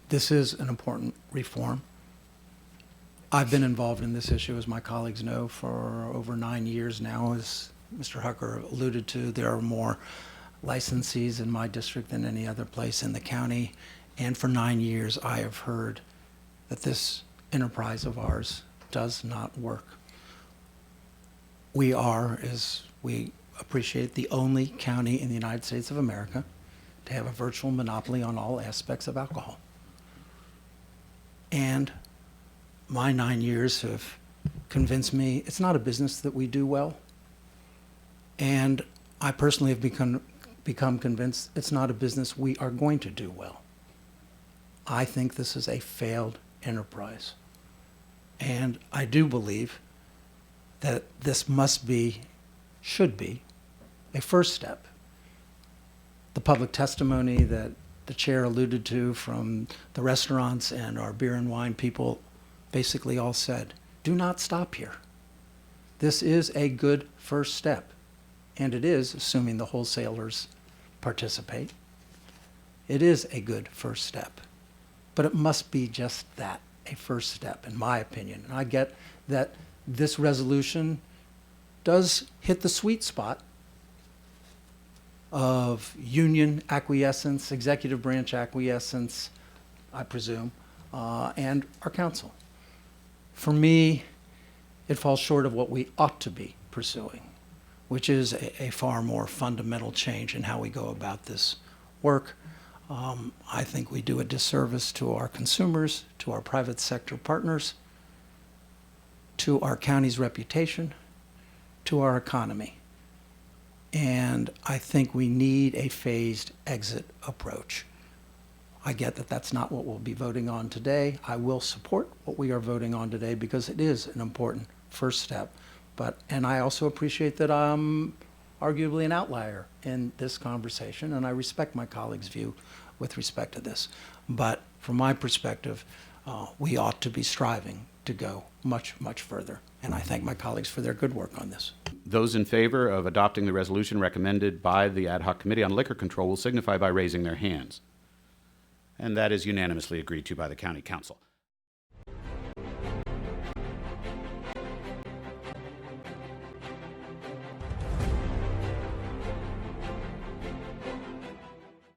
This is an important reform. I've been involved in this issue, as my colleagues know, for over 9 years now. As Mr. Hucker alluded to, there are more licensees in my district than any other place in the county. And for 9 years, I have heard that this enterprise of ours does not work. We are, as we appreciate, the only county in the United States of America to have a virtual monopoly on all aspects of alcohol. And my 9 years have convinced me it's not a business that we do well. And I personally have become convinced it's not a business we are going to do well. I think this is a failed enterprise. And I do believe that this should be a first step. The public testimony that the chair alluded to from the restaurants and our beer and wine people basically all said, do not stop here. This is a good first step. And it is, assuming the wholesalers participate. It is a good first step. But it must be just that, a first step, in my opinion. And I get that this resolution does hit the sweet spot of union acquiescence, executive branch acquiescence, I presume, and our council. For me, it falls short of what we ought to be pursuing, which is a far more fundamental change in how we go about this work. I think we do a disservice to our consumers, to our private sector partners, to our county's reputation, to our economy. And I think we need a phased exit approach. I get that that's not what we'll be voting on today. I will support what we are voting on today because it is an important first step. And I also appreciate that I'm arguably an outlier in this conversation, and I respect my colleagues' view with respect to this. But from my perspective, we ought to be striving to go much, much further. And I thank my colleagues for their good work on this. Those in favor of adopting the resolution recommended by the Ad Hoc Committee on Liquor Control will signify by raising their hands. And that is unanimously agreed to by the County Council.